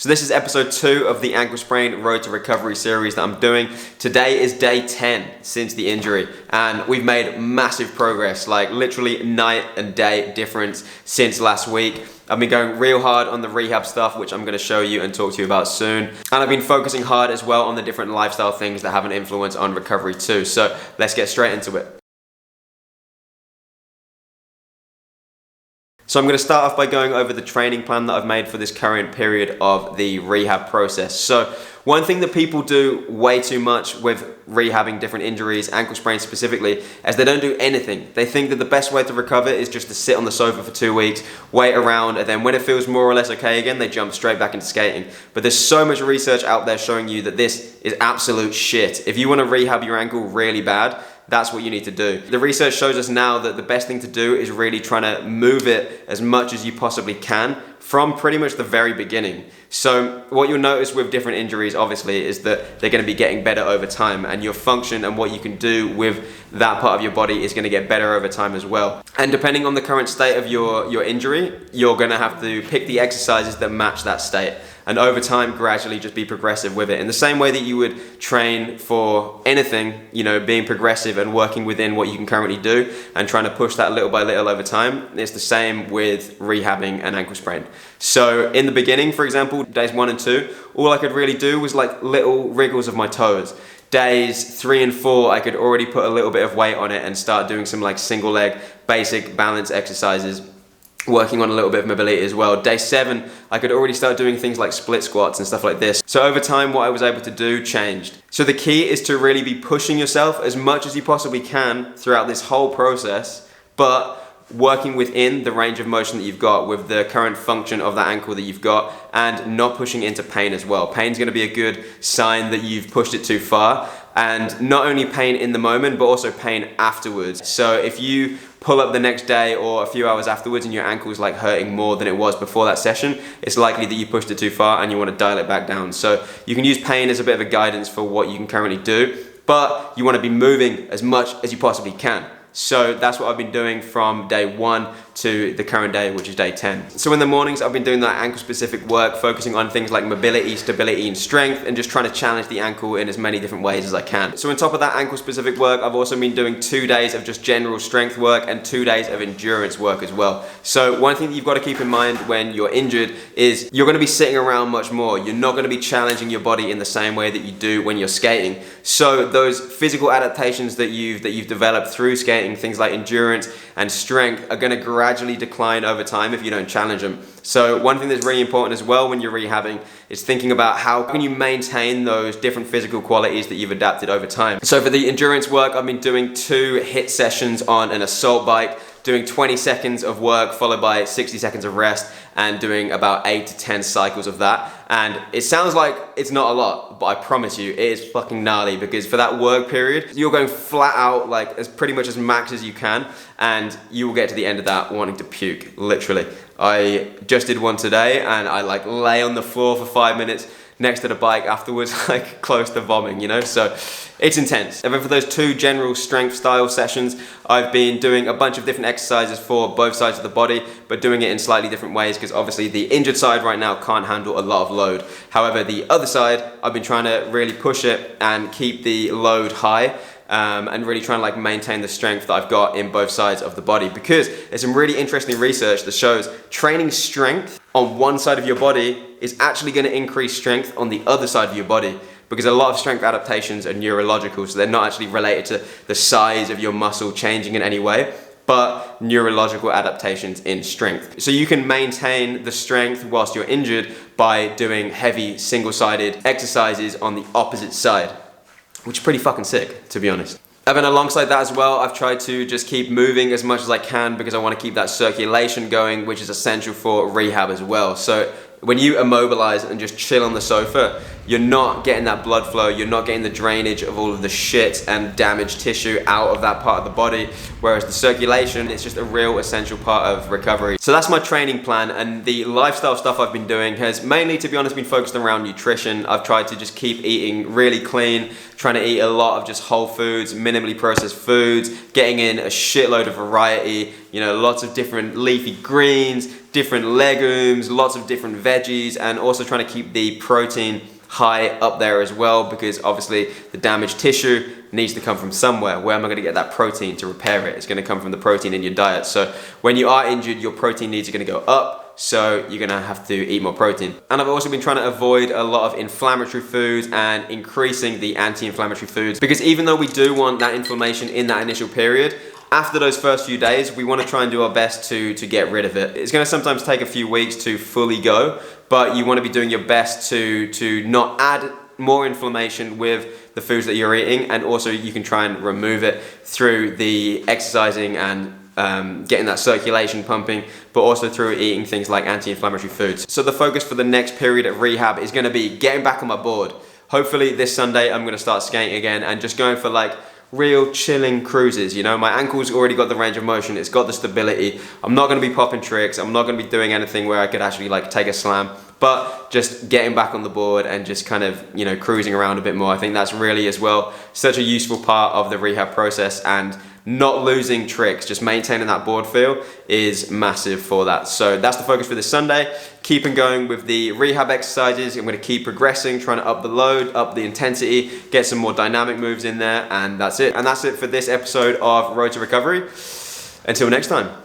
So this is episode 2 of the ankle sprain road to recovery series that I'm doing. Today is day 10 since the injury, and we've made massive progress, like literally night and day difference since last week. I've been going real hard on the rehab stuff, which I'm going to show you and talk to you about soon. And I've been focusing hard as well on the different lifestyle things that have an influence on recovery too. So let's get straight into it. So I'm going to start off by going over the training plan that I've made for this current period of the rehab process. So one thing that people do way too much with rehabbing different injuries, ankle sprains specifically, is they don't do anything. They think that the best way to recover is just to sit on the sofa for 2 weeks, wait around, and then when it feels more or less okay again, they jump straight back into skating. But there's so much research out there showing you that this is absolute shit. If you want to rehab your ankle really bad, that's what you need to do. The research shows us now that the best thing to do is really trying to move it as much as you possibly can from pretty much the very beginning. So what you'll notice with different injuries obviously is that they're going to be getting better over time, and your function and what you can do with that part of your body is going to get better over time as well. And depending on the current state of your injury, you're going to have to pick the exercises that match that state, and over time gradually just be progressive with it. In the same way that you would train for anything, you know, being progressive and working within what you can currently do and trying to push that little by little over time, it's the same with rehabbing an ankle sprain. So in the beginning, for example, days 1 and 2, all I could really do was like little wriggles of my toes. Days 3 and 4, I could already put a little bit of weight on it and start doing some like single leg basic balance exercises, working on a little bit of mobility as well. Day 7, I could already start doing things like split squats and stuff like this. So over time, what I was able to do changed. So the key is to really be pushing yourself as much as you possibly can throughout this whole process, but working within the range of motion that you've got with the current function of that ankle that you've got, and not pushing into pain as well. Pain's going to be a good sign that you've pushed it too far, and not only pain in the moment, but also pain afterwards. So if you pull up the next day or a few hours afterwards and your ankle is like hurting more than it was before that session, it's likely that you pushed it too far and you want to dial it back down. So you can use pain as a bit of a guidance for what you can currently do, but you want to be moving as much as you possibly can. So that's what I've been doing from day 1 to the current day, which is day 10. So in the mornings, I've been doing that ankle specific work, focusing on things like mobility, stability, and strength, and just trying to challenge the ankle in as many different ways as I can. So on top of that ankle specific work, I've also been doing 2 days of just general strength work and 2 days of endurance work as well. So one thing that you've got to keep in mind when you're injured is you're going to be sitting around much more. You're not going to be challenging your body in the same way that you do when you're skating. So those physical adaptations that you've developed through skating, things like endurance and strength, are going to gradually decline over time if you don't challenge them. So one thing that's really important as well when you're rehabbing is thinking about how can you maintain those different physical qualities that you've adapted over time. So for the endurance work, I've been doing 2 hit sessions on an assault bike, doing 20 seconds of work followed by 60 seconds of rest, and doing about 8 to 10 cycles of that. And it sounds like it's not a lot, but I promise you it is fucking gnarly, because for that work period, you're going flat out, like as pretty much as max as you can, and you will get to the end of that wanting to puke, literally. I just did one today and I like lay on the floor for 5 minutes next to the bike afterwards, like close to vomiting, you know? So it's intense. And then for those 2 general strength style sessions, I've been doing a bunch of different exercises for both sides of the body, but doing it in slightly different ways, because obviously the injured side right now can't handle a lot of load. However, the other side, I've been trying to really push it and keep the load high, and really trying to like maintain the strength that I've got in both sides of the body, because there's some really interesting research that shows training strength on one side of your body is actually going to increase strength on the other side of your body, because a lot of strength adaptations are neurological, so they're not actually related to the size of your muscle changing in any way, but neurological adaptations in strength. So you can maintain the strength whilst you're injured by doing heavy single-sided exercises on the opposite side, which is pretty fucking sick, to be honest. And then alongside that as well, I've tried to just keep moving as much as I can, because I want to keep that circulation going, which is essential for rehab as well. So when you immobilize and just chill on the sofa, you're not getting that blood flow, you're not getting the drainage of all of the shit and damaged tissue out of that part of the body, whereas the circulation is just a real essential part of recovery. So that's my training plan, and the lifestyle stuff I've been doing has mainly, to be honest, been focused around nutrition. I've tried to just keep eating really clean, trying to eat a lot of just whole foods, minimally processed foods, getting in a shitload of variety, You know, lots of different leafy greens, different legumes, lots of different veggies, and also trying to keep the protein high up there as well, because obviously the damaged tissue needs to come from somewhere. Where am I going to get that protein to repair it? It's going to come from the protein in your diet. So when you are injured, your protein needs are going to go up, so you're going to have to eat more protein. And I've also been trying to avoid a lot of inflammatory foods and increasing the anti-inflammatory foods, because even though we do want that inflammation in that initial period, after those first few days, we want to try and do our best to get rid of it. It's going to sometimes take a few weeks to fully go, but you want to be doing your best to not add more inflammation with the foods that you're eating, and also you can try and remove it through the exercising and getting that circulation pumping, but also through eating things like anti-inflammatory foods. So the focus for the next period of rehab is going to be getting back on my board. Hopefully this Sunday I'm going to start skating again and just going for like real chilling cruises. You know, my ankle's already got the range of motion, it's got the stability. I'm not going to be popping tricks, I'm not going to be doing anything where I could actually like take a slam, but just getting back on the board and just kind of, you know, cruising around a bit more. I think that's really as well such a useful part of the rehab process, and not losing tricks, just maintaining that board feel is massive for that. So that's the focus for this Sunday. Keeping going with the rehab exercises. I'm going to keep progressing, trying to up the load, up the intensity, get some more dynamic moves in there, and that's it. And that's it for this episode of Road to Recovery. Until next time.